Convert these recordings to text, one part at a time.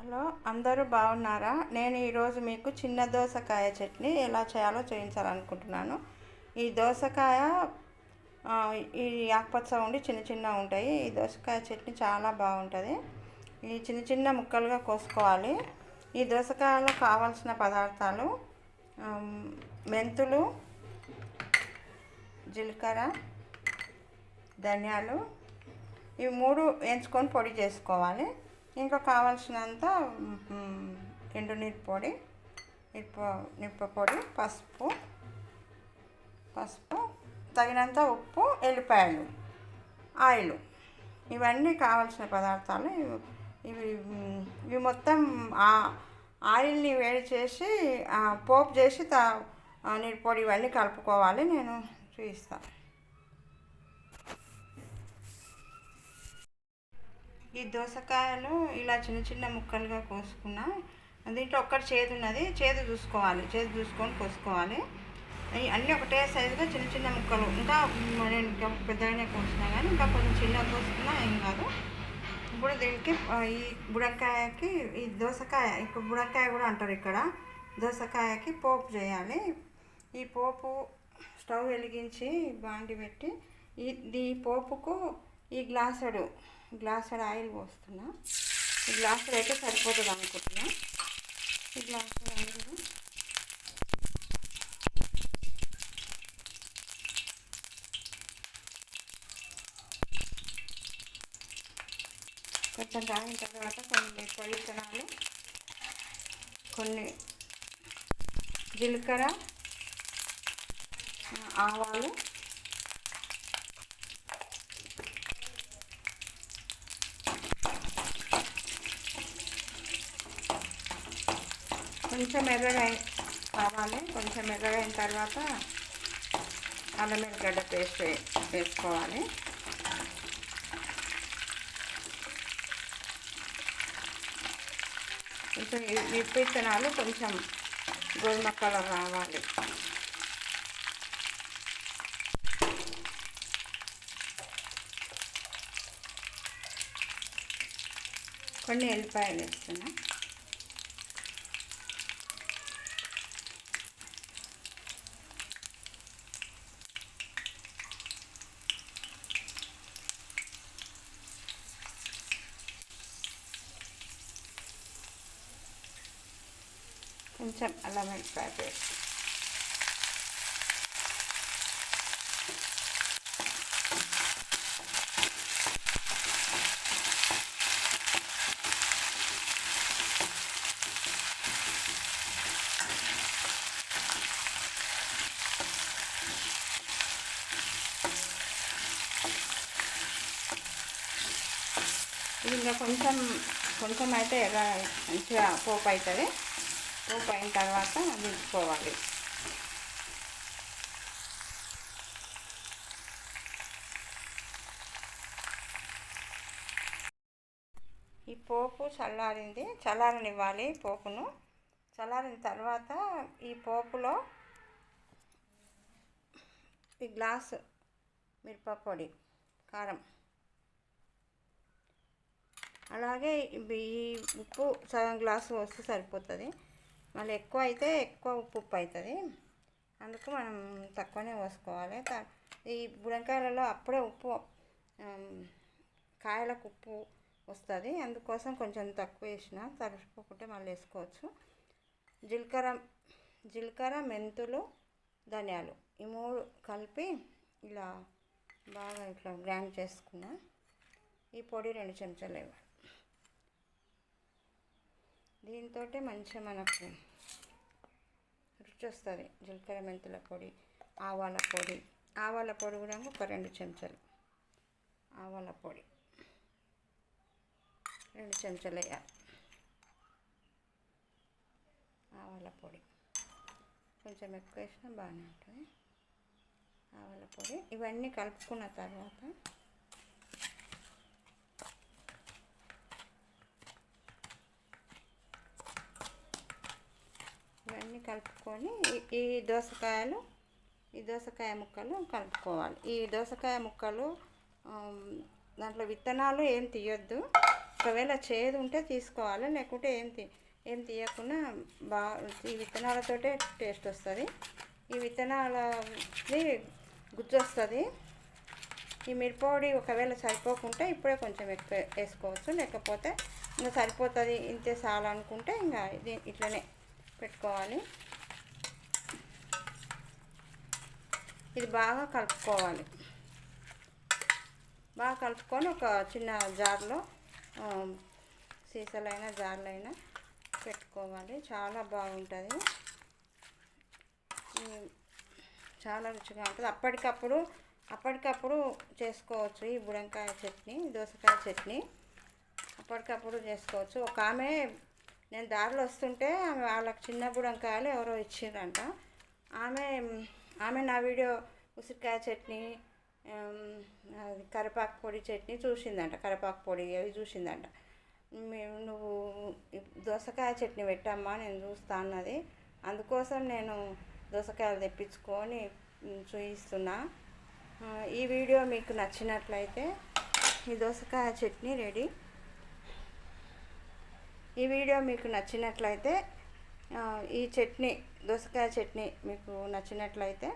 Hello, అందరూ బాగున్నారా? నేను ఈరోజు మీకు చిన్న దోసకాయ చట్నీ ఎలా చేయాలో చూపించాలనుకుంటున్నాను. ఈ దోసకాయ ఈ ఆకుపచ్చ ఉండి చిన్న చిన్న ఉంటాయి. ఈ దోసకాయ చట్నీ చాలా బాగుంటుంది. ఈ చిన్న చిన్న ముక్కలుగా కోసుకోవాలి. ఈ దోసకాయలో కావాల్సిన పదార్థాలు మెంతులు, జీలకర్ర, ధనియాలు, ఇవి మూడు వేయించుకొని పొడి చేసుకోవాలి. ఇంకా కావాల్సినంత ఎండునీరు పొడి, నిప్ప పొడి, పసుపు, తగినంత ఉప్పు, ఎల్లిపాయలు, ఆయిల్, ఇవన్నీ కావాల్సిన పదార్థాలు. ఇవి మొత్తం ఆయిల్ని వేడి చేసి పోపు చేసి నీరు పొడి ఇవన్నీ కలుపుకోవాలి. నేను చూపిస్తాను. ఈ దోసకాయలు ఇలా చిన్న చిన్న ముక్కలుగా కోసుకున్నా. దీంట్లో ఒక్కటి చేదు ఉన్నది, చేదు చూసుకొని కోసుకోవాలి. అన్నీ ఒకటే సైజుగా చిన్న చిన్న ముక్కలు. నేను ఇంకా పెద్దగానే కోసినా కానీ ఇంకా కొంచెం చిన్నగా కోసుకున్నా ఏం కాదు. ఇప్పుడు దీనికి ఈ బుడంకాయకి, ఈ దోసకాయ, ఇక్కడ బుడంకాయ కూడా అంటారు ఇక్కడ, దోసకాయకి పోపు చేయాలి. ఈ పోపు స్టవ్ వెలిగించి బాండి పెట్టి ఈ పోపుకు ఈ గ్లాసుడు ఆయిల్ పోస్తున్నా. ఈ గ్లాసుడు అయితే సరిపోతుంది అనుకుంటున్నా. ఈ గ్లాసుడు ఆయిల్ కొంచెం కాగిన తర్వాత కొన్ని పొడి విత్తనాలు, కొన్ని జీలకర్ర, ఆవాలు, కొంచెం ఎర్రగా కావాలి. కొంచెం ఎర్రగైన తర్వాత అల్లం వెల్లిగడ్డ పేస్ట్ వేసుకోవాలి. కొంచెం విత్తనాలు కొంచెం గోధుమ కలర్ రావాలి. కొన్ని ఎల్లిపాయలు వేస్తున్నా. కొంచెం అల్లం వెల్లిపాయ పేస్ట్, ఇది ఇంకా కొంచెం అయితే మంచిగా పోపు అవుతుంది. పోపు అయిన తర్వాత దించుకోవాలి. ఈ పోపు చల్లారనివ్వాలి. పోపును చల్లారిన తర్వాత ఈ పోపులో ఈ గ్లాసు మిరపపొడి, కారం, అలాగే ఈ ఉప్పు సగం గ్లాసు వస్తే సరిపోతుంది. మళ్ళీ ఎక్కువ అయితే ఎక్కువ ఉప్పు అవుతుంది. అందుకు మనం తక్కువనే పోసుకోవాలి. ఈ బుడంకాయలలో అప్పుడే కాయలకు ఉప్పు వస్తుంది. అందుకోసం కొంచెం తక్కువ వేసిన, తరిగిపోకుంటే మళ్ళీ వేసుకోవచ్చు. జీలకర్ర, మెంతులు, ధనియాలు, ఈ మూడు కలిపి ఇలా బాగా ఇట్లా గ్రైండ్ చేసుకున్నా. ఈ పొడి 2 చెంచాలు ఇవ్వాలి. దీంతో మంచిగా మనకు రుచి వస్తుంది. జీలకర్ర, మెంతుల పొడి, ఆవాల పొడి కూడా ఒక 2 చెంచాలు ఆవాల పొడి, 2 చెంచాలు వేయాలి. ఆవాల పొడి కొంచెం ఎక్కువ వేసినా బాగానే ఉంటుంది. ఆవాల పొడి ఇవన్నీ కలుపుకున్న తర్వాత ఇవన్నీ కలుపుకొని ఈ దోసకాయ ముక్కలు కలుపుకోవాలి. ఈ దోసకాయ ముక్కలు దాంట్లో విత్తనాలు ఏం తీయొద్దు. ఒకవేళ చేదు ఉంటే తీసుకోవాలి, లేకుంటే ఏం తీయకుండా ఈ విత్తనాలతోటే టేస్ట్ వస్తుంది. ఈ విత్తనాలది గుజ్జు వస్తుంది. ఈ మిరపొడి ఒకవేళ సరిపోకుంటే ఇప్పుడే కొంచెం ఎక్కువ వేసుకోవచ్చు, లేకపోతే ఇంకా సరిపోతుంది ఇంతే చాలు అనుకుంటే ఇంకా ఇది ఇట్లనే పెట్టుకోవాలి. ఇది బాగా కలుపుకోవాలి. బాగా కలుపుకొని ఒక చిన్న జార్లో, సీసాలైనా జార్లైనా పెట్టుకోవాలి. చాలా బాగుంటుంది, చాలా రుచిగా ఉంటుంది. అప్పటికప్పుడు చేసుకోవచ్చు. ఈ బుడంకాయ చట్నీ, దోసకాయ చట్నీ అప్పటికప్పుడు చేసుకోవచ్చు. ఒక ఆమె, నేను దారిలో వస్తుంటే వాళ్ళకి చిన్న బుడంకాయలు ఎవరో ఇచ్చిండ్రంట. ఆమె నా వీడియో ఉసిరికాయ చట్నీ, కరివేపాకు పొడి చట్నీ చూసిందంట, కరివేపాకు పొడి అవి చూసిందంట. నువ్వు దోసకాయ చట్నీ పెట్టమ్మా, నేను చూస్తా అన్నది. అందుకోసం నేను దోసకాయలు తెప్పించుకొని చూపిస్తున్నా. ఈ వీడియో మీకు నచ్చినట్లయితే ఈ దోసకాయ చట్నీ రెడీ. ఈ వీడియో మీకు నచ్చినట్లయితే ఈ చట్నీ, దోసకాయ చట్నీ మీకు నచ్చినట్లయితే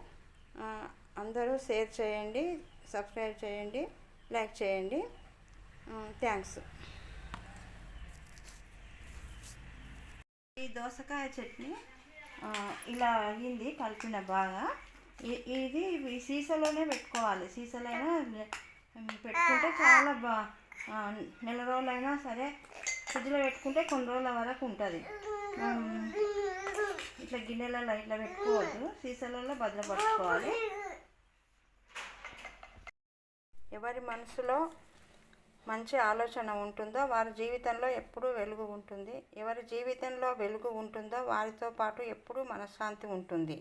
అందరూ షేర్ చేయండి, సబ్స్క్రైబ్ చేయండి, లైక్ చేయండి. థ్యాంక్స్. ఈ దోసకాయ చట్నీ ఇలా అయ్యింది, కలిపిన బాగా. ఇది సీసాలోనే పెట్టుకోవాలి. సీసాలైనా పెట్టుకుంటే చాలా నెల రోజులైనా సరే ఫ్రిడ్జ్లో పెట్టుకుంటే కొన్ని రోజుల వరకు ఉంటుంది. ఇట్లా గిన్నెలలో ఇట్లా పెట్టుకోవద్దు, సీసాలలో భద్రపరచుకోవాలి. ఎవరి మనసులో మంచి ఆలోచన ఉంటుందో వారి జీవితంలో ఎప్పుడూ వెలుగు ఉంటుంది. ఎవరి జీవితంలో వెలుగు ఉంటుందో వారితో పాటు ఎప్పుడూ మనశ్శాంతి ఉంటుంది.